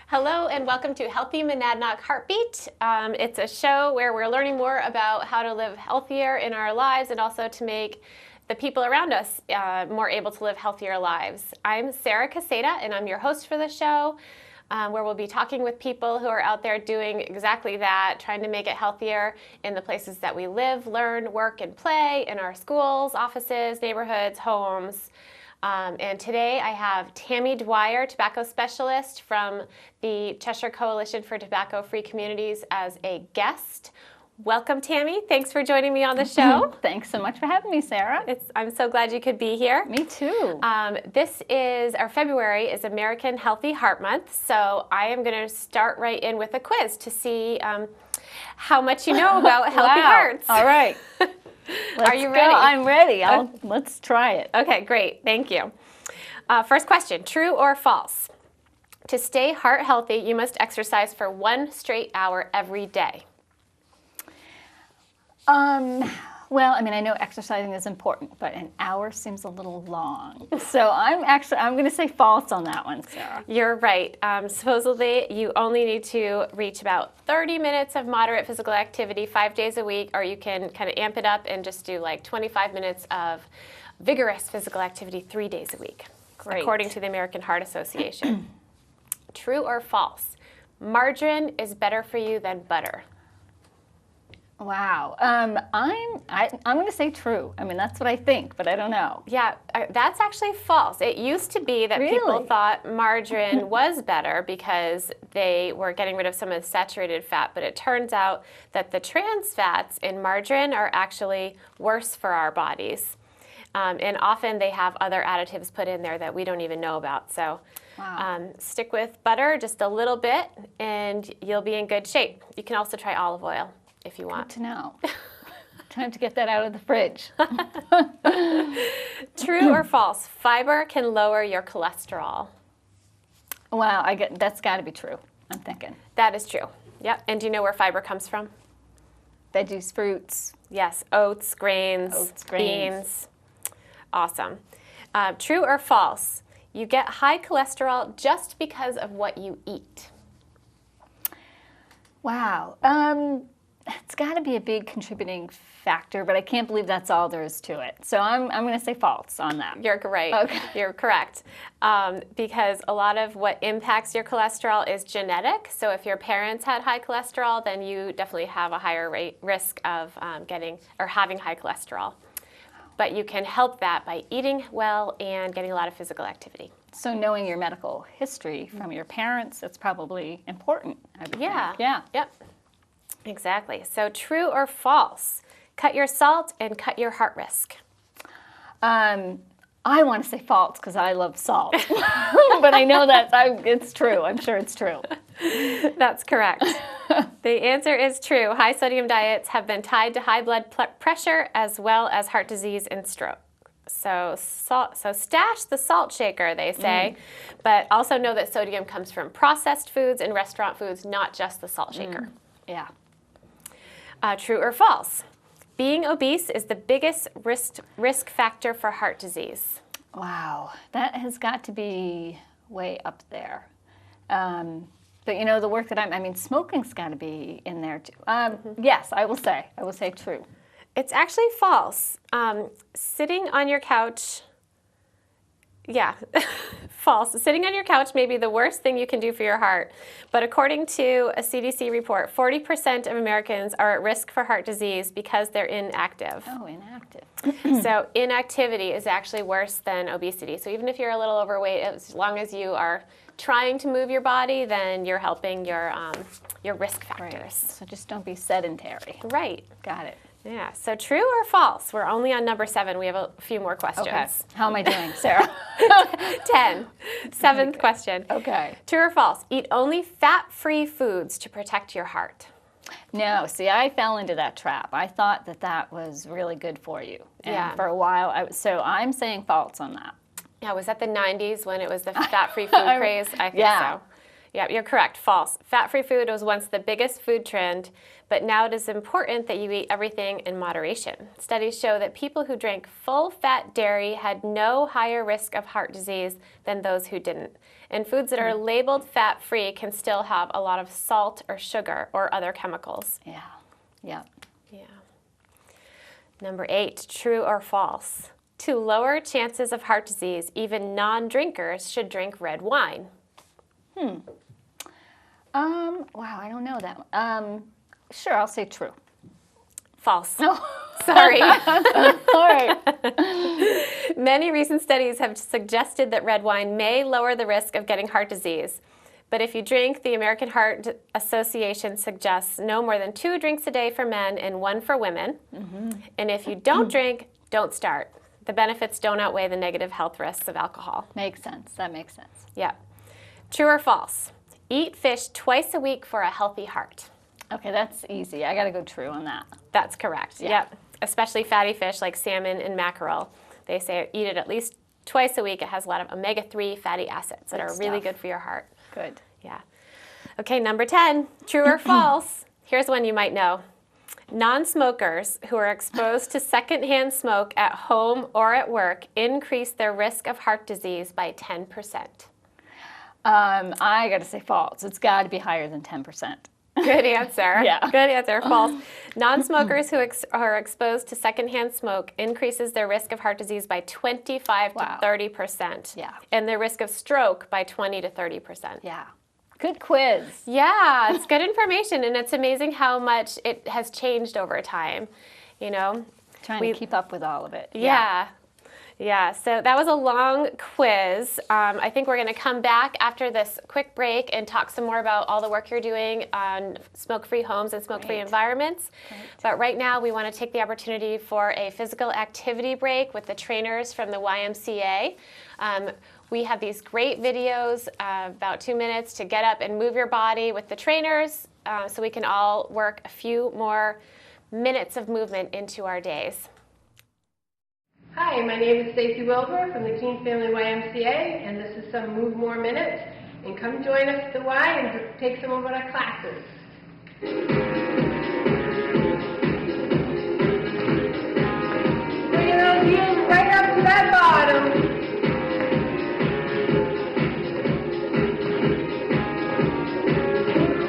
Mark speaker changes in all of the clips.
Speaker 1: Hello and welcome to Healthy Monandock Heartbeat. It's a show where we're learning more about how to live healthier in our lives and also to make the people around us more able to live healthier lives. I'm Sarah Caseta and I'm your host for the show, where we'll be talking with people who are out there doing exactly that, trying to make it healthier in the places that we live, learn, work, and play, in our schools, offices, neighborhoods, homes. And today I have Tammy Dwyer, tobacco specialist from the Cheshire Coalition for Tobacco-Free Communities, as a guest. Welcome, Tammy. Thanks for joining me on the show.
Speaker 2: Thanks so much for having me, Sarah.
Speaker 1: I'm so glad you could be here.
Speaker 2: Me too.
Speaker 1: February is American Healthy Heart Month, so I am going to start right in with a quiz to see how much you know about healthy hearts.
Speaker 2: All right.
Speaker 1: Are you ready?
Speaker 2: I'm ready. Let's try it.
Speaker 1: Okay, great. Thank you. First question, true or false? To stay heart healthy, you must exercise for 1 straight hour every day.
Speaker 2: Well, I mean, I know exercising is important, but an hour seems a little long. So I'm going to say false on that one, Sarah.
Speaker 1: You're right. Supposedly, you only need to reach about 30 minutes of moderate physical activity 5 days a week, or you can kind of amp it up and just do like 25 minutes of vigorous physical activity 3 days a week,
Speaker 2: Great.
Speaker 1: According to the American Heart Association. True or false? Margarine is better for you than butter.
Speaker 2: Wow. I'm going to say true. I mean, that's what I think, but I don't know.
Speaker 1: Yeah, that's actually false. It used to be that people thought margarine was better because they were getting rid of some of the saturated fat, but it turns out that the trans fats in margarine are actually worse for our bodies. And often they have other additives put in there that we don't even know about. So stick with butter just a little bit and you'll be in good shape. You can also try olive oil if you want.
Speaker 2: Good to know. Time to get that out of the fridge.
Speaker 1: True or false? Fiber can lower your cholesterol.
Speaker 2: Wow, that's got to be true, I'm thinking.
Speaker 1: That is true. Yep. And do you know where fiber comes from?
Speaker 2: Veggies, fruits.
Speaker 1: Yes, oats, grains, beans. Awesome. True or false? You get high cholesterol just because of what you eat.
Speaker 2: Wow. It's got to be a big contributing factor, but I can't believe that's all there is to it. So I'm going to say false on that.
Speaker 1: You're right. Okay. You're correct. Because a lot of what impacts your cholesterol is genetic. So if your parents had high cholesterol, then you definitely have a higher risk of having high cholesterol. But you can help that by eating well and getting a lot of physical activity.
Speaker 2: So knowing your medical history from your parents, that's probably important, I would think. Yeah.
Speaker 1: Yep. Exactly. So true or false? Cut your salt and cut your heart risk.
Speaker 2: I want to say false because I love salt. But I know that it's true. I'm sure it's true.
Speaker 1: That's correct. The answer is true. High sodium diets have been tied to high blood pressure as well as heart disease and stroke. So stash the salt shaker, they say, but also know that sodium comes from processed foods and restaurant foods, not just the salt shaker.
Speaker 2: Yeah.
Speaker 1: True or false? Being obese is the biggest risk factor for heart disease.
Speaker 2: Wow, that has got to be way up there. But you know, the work that smoking's got to be in there too. Yes, I will say true.
Speaker 1: It's actually false. Sitting on your couch, false. Sitting on your couch may be the worst thing you can do for your heart. But according to a CDC report, 40% of Americans are at risk for heart disease because they're inactive.
Speaker 2: Oh, inactive.
Speaker 1: So inactivity is actually worse than obesity. So even if you're a little overweight, as long as you are trying to move your body, then you're helping your risk factors.
Speaker 2: Right. So just don't be sedentary.
Speaker 1: Right.
Speaker 2: Got it.
Speaker 1: Yeah, so true or false? We're only on number 7. We have a few more questions.
Speaker 2: Okay. How am I doing, Sarah?
Speaker 1: 10. Seventh question.
Speaker 2: Okay.
Speaker 1: True or false? Eat only fat-free foods to protect your heart.
Speaker 2: No, see, I fell into that trap. I thought that that was really good for you. And
Speaker 1: Yeah.
Speaker 2: for a while, so I'm saying false on that.
Speaker 1: Yeah, was that the 90s when it was the fat-free food craze? I think
Speaker 2: Yeah.
Speaker 1: so. Yeah, you're correct. False. Fat-free food was once the biggest food trend, but now it is important that you eat everything in moderation. Studies show that people who drank full-fat dairy had no higher risk of heart disease than those who didn't. And foods that are labeled fat-free can still have a lot of salt or sugar or other chemicals.
Speaker 2: Yeah. Yeah.
Speaker 1: Yeah. Number 8, true or false? To lower chances of heart disease, even non-drinkers should drink red wine.
Speaker 2: Wow, I don't know that one. Sure, I'll say true.
Speaker 1: False.
Speaker 2: No.
Speaker 1: Sorry.
Speaker 2: All right.
Speaker 1: Many recent studies have suggested that red wine may lower the risk of getting heart disease. But if you drink, the American Heart Association suggests no more than 2 drinks a day for men and 1 for women. And if you don't drink, don't start. The benefits don't outweigh the negative health risks of alcohol.
Speaker 2: Makes sense. That makes sense.
Speaker 1: Yeah. True or false? Eat fish twice a week for a healthy heart.
Speaker 2: Okay, that's easy. I got to go true on that.
Speaker 1: That's correct.
Speaker 2: Yeah.
Speaker 1: Yep. Especially fatty fish like salmon and mackerel. They say eat it at least twice a week. It has a lot of omega-3 fatty acids that are really good for your heart.
Speaker 2: Good.
Speaker 1: Yeah. Okay, number 10. True or false? Here's one you might know. Non-smokers who are exposed to secondhand smoke at home or at work increase their risk of heart disease by 10%.
Speaker 2: I got to say false. It's got to be higher than 10%.
Speaker 1: Good answer.
Speaker 2: Yeah.
Speaker 1: Good answer. False. Non-smokers who are exposed to secondhand smoke increases their risk of heart disease by 25 to 30%.
Speaker 2: Yeah.
Speaker 1: And their risk of stroke by 20 to 30%.
Speaker 2: Yeah. Good quiz.
Speaker 1: Yeah, it's good information, and it's amazing how much it has changed over time, you know?
Speaker 2: Trying to keep up with all of it.
Speaker 1: Yeah. Yeah, so that was a long quiz. I think we're going to come back after this quick break and talk some more about all the work you're doing on smoke-free homes and smoke-free environments. But right now, we want to take the opportunity for a physical activity break with the trainers from the YMCA. We have these great videos, about 2 minutes to get up and move your body with the trainers so we can all work a few more minutes of movement into our days.
Speaker 3: Hi, my name is Stacy Wilbur from the Keene Family YMCA, and this is some Move More Minutes. And come join us at the Y and take some of our classes. Bringing those heels right up to that bottom.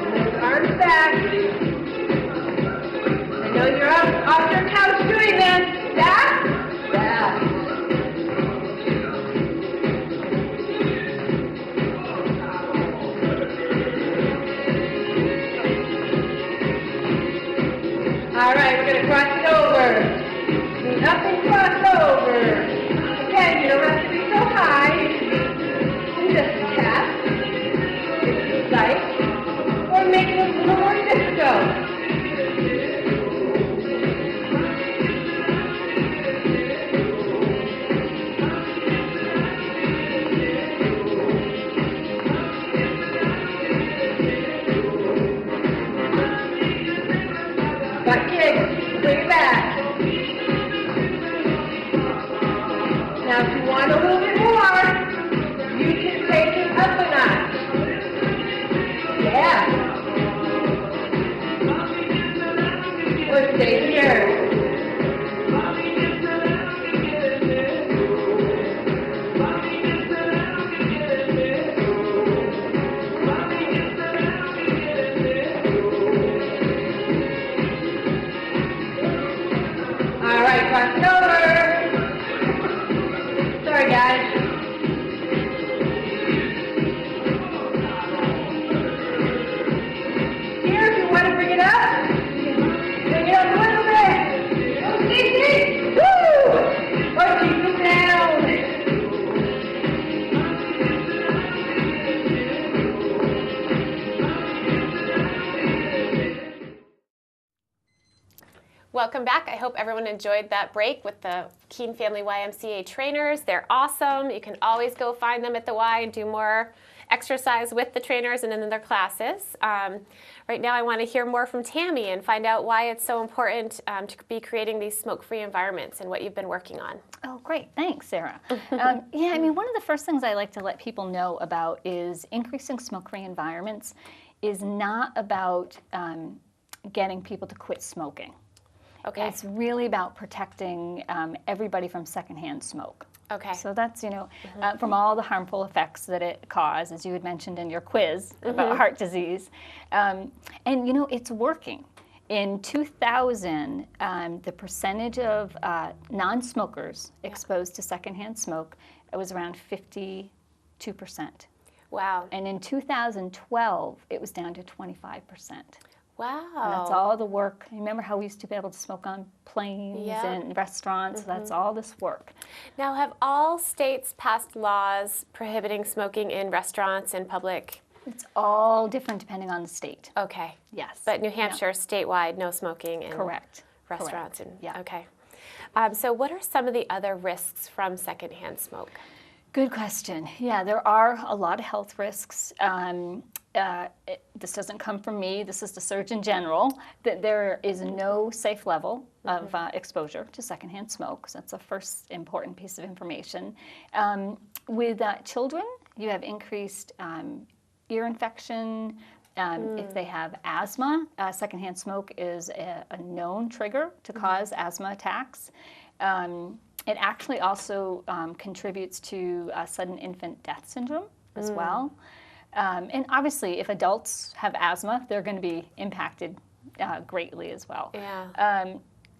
Speaker 3: And those arms back. I know you're off your couch doing this. Back. All right, we're going to cross it over. And up and cross over. Again, you don't have to be so high. You can be just a tap, if you like, or make it a little more disco. Got kids, bring it back. Now if you want a little bit more, you can take it up a notch. Yeah. Or stay here. All right, cross it over. Sorry, guys. Here, if you want to bring it up, bring it up a little bit. Oh, Stacy! Woo! Or keep it down.
Speaker 1: Welcome back. I hope everyone enjoyed that break with the Keene Family YMCA trainers. They're awesome. You can always go find them at the Y and do more exercise with the trainers and in their classes. Right now I want to hear more from Tammy and find out why it's so important to be creating these smoke-free environments and what you've been working on.
Speaker 2: Oh, great. Thanks, Sarah. Yeah, I mean, one of the first things I like to let people know about is increasing smoke-free environments is not about getting people to quit smoking.
Speaker 1: Okay.
Speaker 2: It's really about protecting everybody from secondhand smoke.
Speaker 1: Okay.
Speaker 2: So that's, from all the harmful effects that it causes, as you had mentioned in your quiz about heart disease. And, it's working. In 2000, the percentage of non-smokers exposed to secondhand smoke, it was around 52%.
Speaker 1: Wow.
Speaker 2: And in 2012, it was down to 25%.
Speaker 1: Wow.
Speaker 2: And that's all the work. Remember how we used to be able to smoke on planes and restaurants? That's all this work.
Speaker 1: Now, have all states passed laws prohibiting smoking in restaurants and public?
Speaker 2: It's all different depending on the state.
Speaker 1: Okay.
Speaker 2: Yes.
Speaker 1: But New Hampshire, statewide, no smoking in restaurants.
Speaker 2: Correct.
Speaker 1: And okay. So what are some of the other risks from secondhand smoke?
Speaker 2: Good question. Yeah, there are a lot of health risks. This doesn't come from me, this is the Surgeon General, that there is no safe level of exposure to secondhand smoke. So that's the first important piece of information. With children, you have increased ear infection. If they have asthma, secondhand smoke is a known trigger to cause asthma attacks. It actually also contributes to sudden infant death syndrome as well. And obviously, if adults have asthma, they're going to be impacted greatly as well.
Speaker 1: Yeah.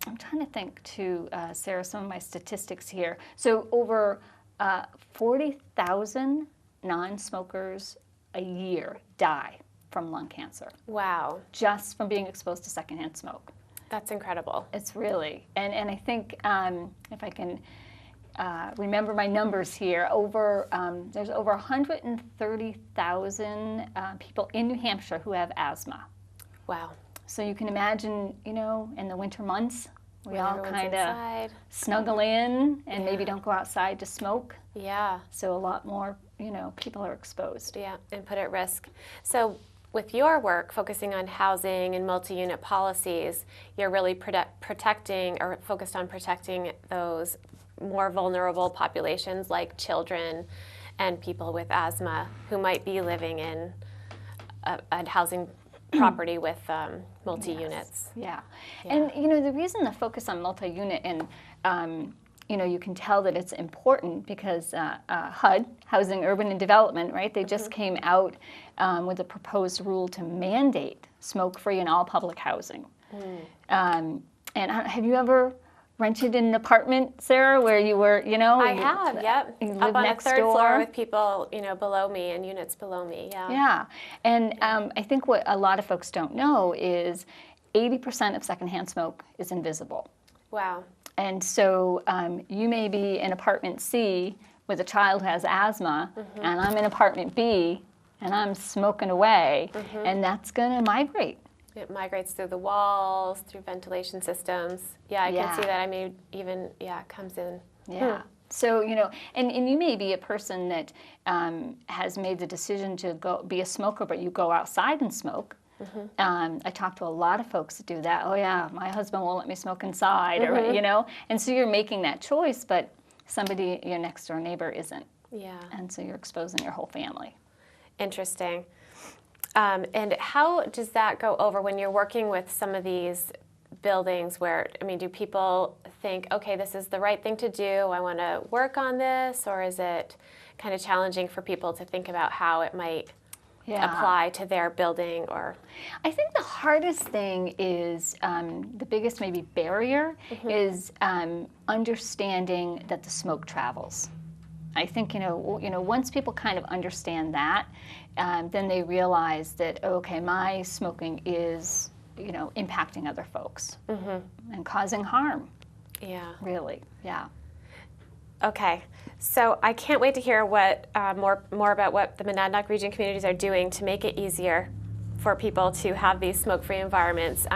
Speaker 2: I'm trying to think, too, Sarah, some of my statistics here. So over 40,000 non-smokers a year die from lung cancer.
Speaker 1: Wow.
Speaker 2: Just from being exposed to secondhand smoke.
Speaker 1: That's incredible.
Speaker 2: It's really, and I think if I can remember my numbers here, there's over 130,000 people in New Hampshire who have asthma.
Speaker 1: Wow.
Speaker 2: So you can imagine, in the winter months, we all kind of
Speaker 1: inside.
Speaker 2: snuggle in and maybe don't go outside to smoke.
Speaker 1: Yeah.
Speaker 2: So a lot more, people are exposed.
Speaker 1: Yeah, and put at risk. So with your work focusing on housing and multi-unit policies, you're really protecting or focused on protecting those more vulnerable populations like children and people with asthma who might be living in a housing property with multi-units.
Speaker 2: Yes. Yeah. And the reason the focus on multi-unit and you can tell that it's important because HUD, Housing, Urban and Development, right? They just came out with a proposed rule to mandate smoke-free in all public housing. And have you ever rented in an apartment, Sarah, where you were,
Speaker 1: I have, yep.
Speaker 2: You
Speaker 1: up
Speaker 2: live
Speaker 1: on
Speaker 2: next
Speaker 1: a third
Speaker 2: door
Speaker 1: floor with people, below me and units below me, yeah.
Speaker 2: Yeah, and I think what a lot of folks don't know is 80% of secondhand smoke is invisible.
Speaker 1: Wow.
Speaker 2: And so you may be in apartment C with a child who has asthma, and I'm in apartment B, and I'm smoking away, and that's going to migrate.
Speaker 1: It migrates through the walls, through ventilation systems. Yeah, I can see that. I mean, even, it comes in.
Speaker 2: Yeah. So, and you may be a person that has made the decision to go be a smoker, but you go outside and smoke. I talk to a lot of folks that do that. Oh, yeah, my husband won't let me smoke inside, or, And so you're making that choice, but somebody, your next door neighbor isn't.
Speaker 1: Yeah.
Speaker 2: And so you're exposing your whole family.
Speaker 1: Interesting. And how does that go over when you're working with some of these buildings where, do people think, okay, this is the right thing to do, I want to work on this, or is it kind of challenging for people to think about how it might apply to their building? Or
Speaker 2: I think the hardest thing is, the biggest maybe barrier is understanding that the smoke travels. I think, once people kind of understand that, then they realize that, okay, my smoking is, impacting other folks and causing harm.
Speaker 1: Yeah.
Speaker 2: Really, yeah.
Speaker 1: Okay, so I can't wait to hear what more about what the Monandock region communities are doing to make it easier for people to have these smoke-free environments.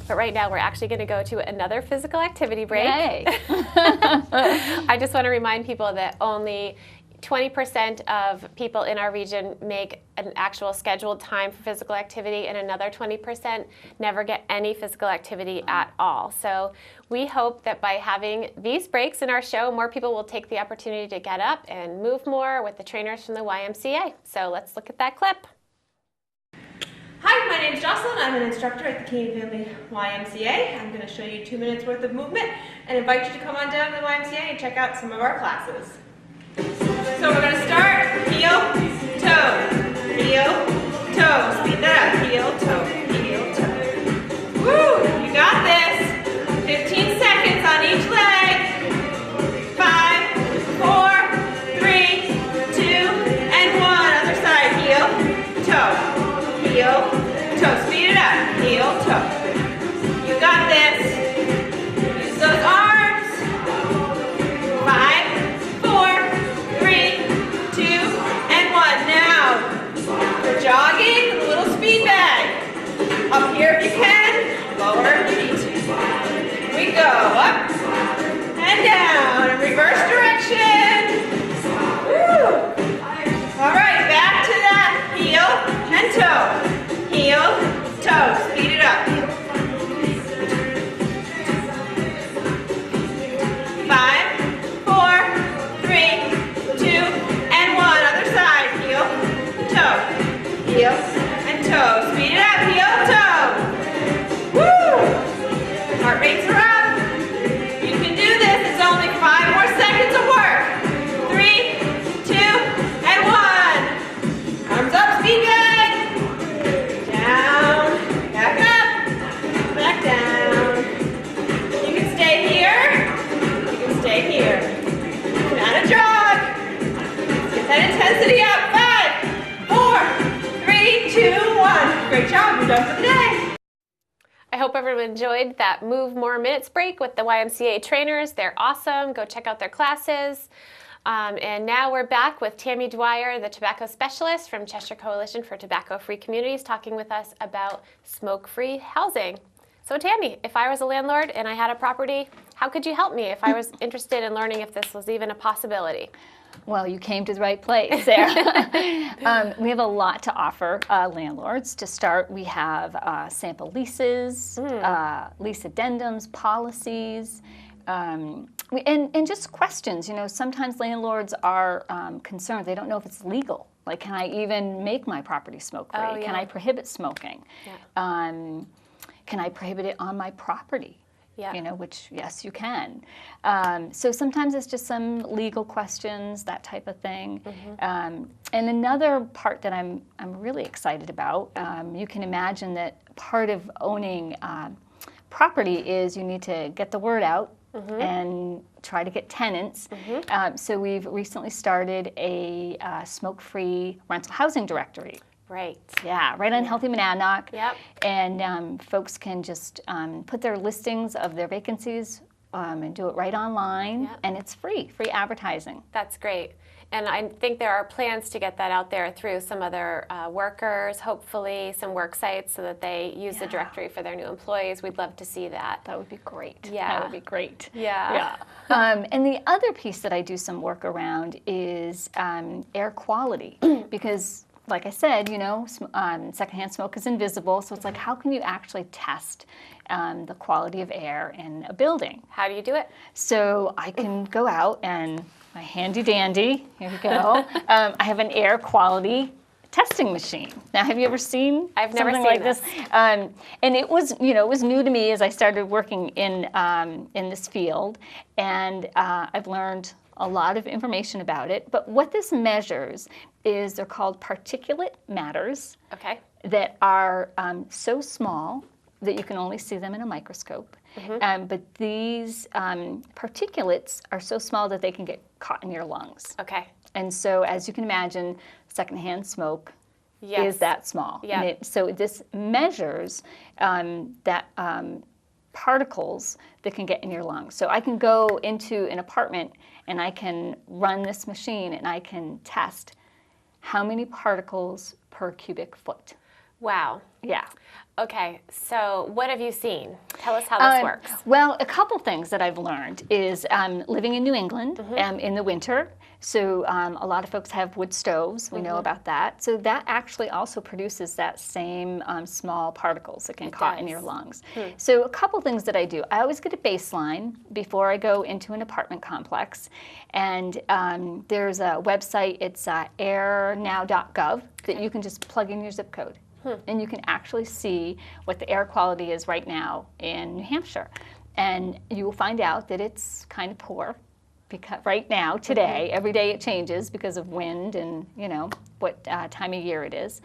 Speaker 1: But right now we're actually going to go to another physical activity break.
Speaker 2: Yay.
Speaker 1: I just want to remind people that only 20% of people in our region make an actual scheduled time for physical activity, and another 20% never get any physical activity at all. So we hope that by having these breaks in our show, more people will take the opportunity to get up and move more with the trainers from the YMCA. So let's look at that clip.
Speaker 4: Hi, my name is Jocelyn. I'm an instructor at the Canadian Family YMCA. I'm going to show you 2 minutes worth of movement and invite you to come on down to the YMCA and check out some of our classes. So we're going to start heel, toe, heel, toe. Speed that up. Heel, toe, heel, toe. Woo! You got this. 15 seconds on each leg. 5, 4, 3, 2, and 1. Other side. Heel, toe, heel, toe. Speed it up. Heel, toe. You got this. Use those arms. 5, 4, 3, 2, and 1. Now, we're jogging with a little speed bag. Up here if you can, lower if you need to. We go up and down in reverse direction. Woo. All right, back to that heel and toe. Heel, toe. Speed it up. 5, 4, 3, 2, and 1. Other side. Heel, toe. Heel and toe. Speed it up. Heel, toe. Woo! Heart rates are up. You can do this. It's only 5 more seconds of work. 3, 2, and 1. Arms up. Speed bag. Down. Back up. Back down. You can stay here. You can stay here. You can add a jog. Let's get that intensity up. 5, 4, 3, 2, 1. Great job. You're done for the day.
Speaker 1: I hope everyone enjoyed that Move More Minutes break with the YMCA trainers. They're awesome. Go check out their classes. And now we're back with Tammy Dwyer, the tobacco specialist from Cheshire Coalition for Tobacco-Free Communities, talking with us about smoke-free housing. So Tammy, if I was a landlord and I had a property, how could you help me if I was interested in learning if this was even a possibility?
Speaker 2: Well, you came to the right place there. We have a lot to offer landlords. To start, we have sample leases, lease addendums, policies, and just questions. You know, sometimes landlords are concerned. They don't know if it's legal. Like, can I even make my property smoke-free?
Speaker 1: Oh, yeah.
Speaker 2: Can I prohibit smoking?
Speaker 1: Yeah.
Speaker 2: Can I prohibit it on my property?
Speaker 1: Yeah.
Speaker 2: You know, which, yes, you can. So sometimes it's just some legal questions, that type of thing. And another part that I'm really excited about, you can imagine that part of owning property is you need to get the word out and try to get tenants. So we've recently started a smoke-free rental housing directory.
Speaker 1: Right.
Speaker 2: Yeah, right on Healthy Monandock.
Speaker 1: Yep.
Speaker 2: And folks can just put their listings of their vacancies and do it right online.
Speaker 1: Yep.
Speaker 2: And it's free advertising.
Speaker 1: That's great. And I think there are plans to get that out there through some other workers, hopefully some work sites, so that they use the directory for their new employees. We'd love to see that.
Speaker 2: That would be great.
Speaker 1: Yeah.
Speaker 2: That would be great.
Speaker 1: Yeah.
Speaker 2: And the other piece that I do some work around is air quality. Because, like I said, you know, secondhand smoke is invisible. So it's like, how can you actually test the quality of air in a building?
Speaker 1: How do you do it?
Speaker 2: So I can go out and my handy dandy, here we go. I have an air quality testing machine. Now, have you ever seen
Speaker 1: I've never
Speaker 2: something
Speaker 1: seen
Speaker 2: like this? And it was, you know, it was new to me as I started working in this field, and I've learned a lot of information about it. But what this measures is they're called particulate matters.
Speaker 1: Okay.
Speaker 2: That are so small that you can only see them in a microscope. But these particulates are so small that they can get caught in your lungs.
Speaker 1: Okay.
Speaker 2: And so, as you can imagine, secondhand smoke
Speaker 1: Yes.
Speaker 2: is that small.
Speaker 1: Yeah.
Speaker 2: And so this measures that particles that can get in your lungs. So I can go into an apartment and I can run this machine and I can test how many particles per cubic foot.
Speaker 1: Wow.
Speaker 2: Yeah.
Speaker 1: Okay, so what have you seen? Tell us how this works.
Speaker 2: Well, a couple things that I've learned is living in New England in the winter. So a lot of folks have wood stoves. We know about that. So that actually also produces that same small particles that can caught in your lungs. So a couple things that I do. I always get a baseline before I go into an apartment complex. And there's a website, it's airnow.gov, that you can just plug in your zip code. And you can actually see what the air quality is right now in New Hampshire. And you will find out that it's kind of poor. Because right now, today, every day it changes because of wind and, you know, what time of year it is.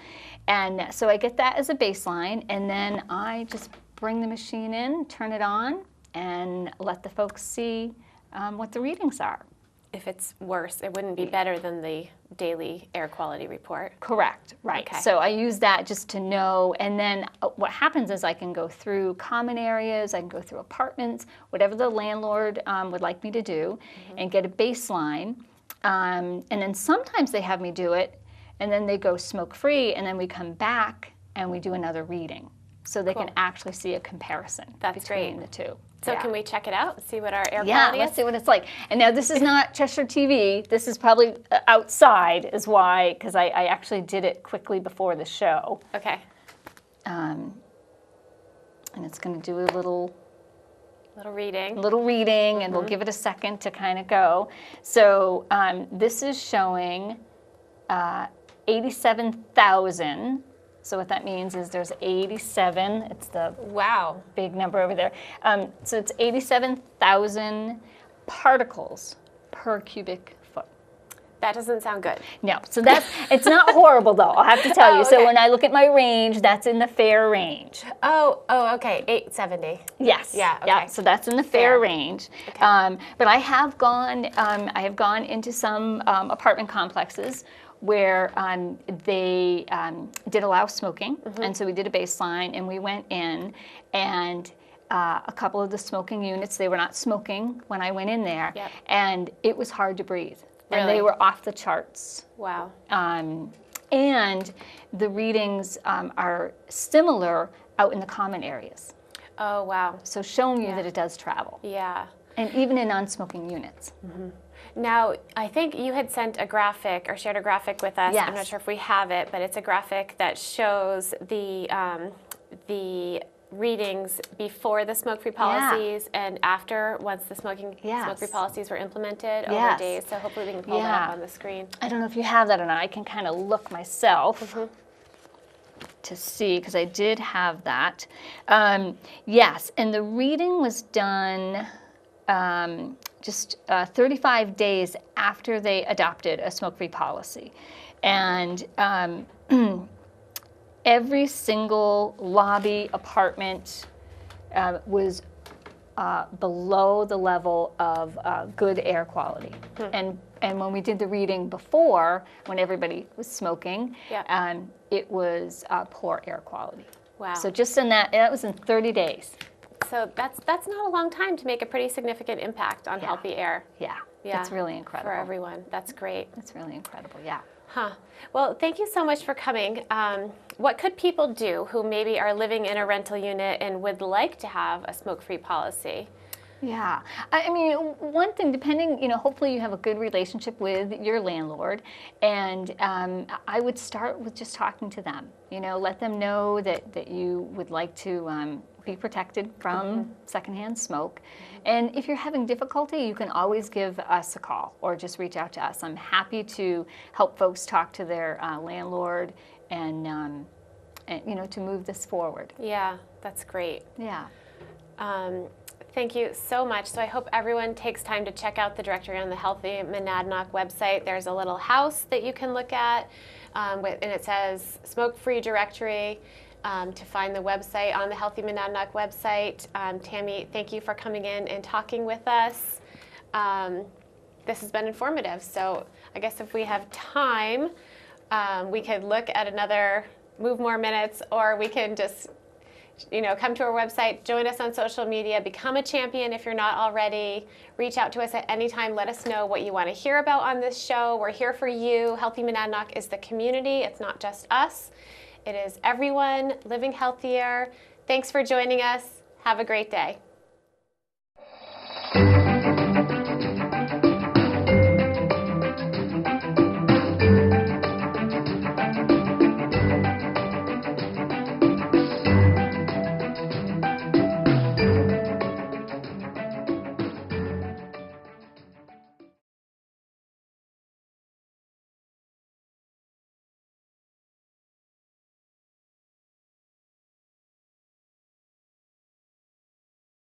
Speaker 2: And so I get that as a baseline, and then I just bring the machine in, turn it on, and let the folks see what the readings are.
Speaker 1: If it's worse, it wouldn't be better than the daily air quality report.
Speaker 2: Correct, right.
Speaker 1: Okay.
Speaker 2: So I use that just to know, and then what happens is I can go through common areas, I can go through apartments, whatever the landlord would like me to do, and get a baseline. And then sometimes they have me do it, and then they go smoke-free, and then we come back and we do another reading. So they can actually see a comparison between the two.
Speaker 1: So can we check it out, see what our air quality is?
Speaker 2: Yeah, let's see what it's like. And now this is not Cheshire TV. This is probably outside is why, because I actually did it quickly before the show.
Speaker 1: Okay.
Speaker 2: And it's going to do a little
Speaker 1: reading.
Speaker 2: And we'll give it a second to kind of go. So this is showing 87,000. So what that means is there's 87, it's the big number over there. So it's 87,000 particles per cubic foot.
Speaker 1: That doesn't sound good.
Speaker 2: No, so it's not horrible though, I'll have to tell you.
Speaker 1: Okay.
Speaker 2: So when I look at my range, that's in the fair range.
Speaker 1: Oh, okay, 870.
Speaker 2: Yes.
Speaker 1: Yeah, okay.
Speaker 2: Yeah, so that's in the fair range. Okay. But I have gone into some apartment complexes where they did allow smoking, and so we did a baseline, and we went in, and a couple of the smoking units, they were not smoking when I went in there, and it was hard to breathe.
Speaker 1: Really?
Speaker 2: And they were off the charts.
Speaker 1: Wow.
Speaker 2: And the readings are similar out in the common areas.
Speaker 1: Oh, wow.
Speaker 2: So showing you that it does travel.
Speaker 1: Yeah.
Speaker 2: And even in non-smoking units.
Speaker 1: Now, I think you had sent a graphic or shared a graphic with us.
Speaker 2: Yes.
Speaker 1: I'm not sure if we have it, but it's a graphic that shows the readings before the smoke-free policies and after, once the smoke-free policies were implemented over days. So hopefully we can pull that up on the screen.
Speaker 2: I don't know if you have that or not. I can kind of look myself to see, because I did have that. Yes, and the reading was done just 35 days after they adopted a smoke-free policy. And every single lobby apartment was below the level of good air quality. And when we did the reading before, when everybody was smoking, it was poor air quality.
Speaker 1: Wow.
Speaker 2: So just in that was in 30 days.
Speaker 1: So that's not a long time to make a pretty significant impact on healthy air.
Speaker 2: Yeah, it's really incredible.
Speaker 1: For everyone. That's great.
Speaker 2: It's really incredible, yeah.
Speaker 1: Huh. Well, thank you so much for coming. What could people do who maybe are living in a rental unit and would like to have a smoke-free policy?
Speaker 2: Yeah, I mean, one thing, depending, hopefully you have a good relationship with your landlord, and I would start with just talking to them. Let them know that you would like to be protected from secondhand smoke. And if you're having difficulty, you can always give us a call or just reach out to us. I'm happy to help folks talk to their landlord and to move this forward.
Speaker 1: Yeah, that's great.
Speaker 2: Yeah.
Speaker 1: Thank you so much. So I hope everyone takes time to check out the directory on the Healthy Monadnock website. There's a little house that you can look at, and it says smoke-free directory. To find the website on the Healthy Monadnock website. Tammy, thank you for coming in and talking with us. This has been informative. So I guess if we have time, we could look at move more minutes, or we can just come to our website, join us on social media, become a champion if you're not already. Reach out to us at any time. Let us know what you want to hear about on this show. We're here for you. Healthy Monadnock is the community. It's not just us. It is everyone living healthier. Thanks for joining us. Have a great day.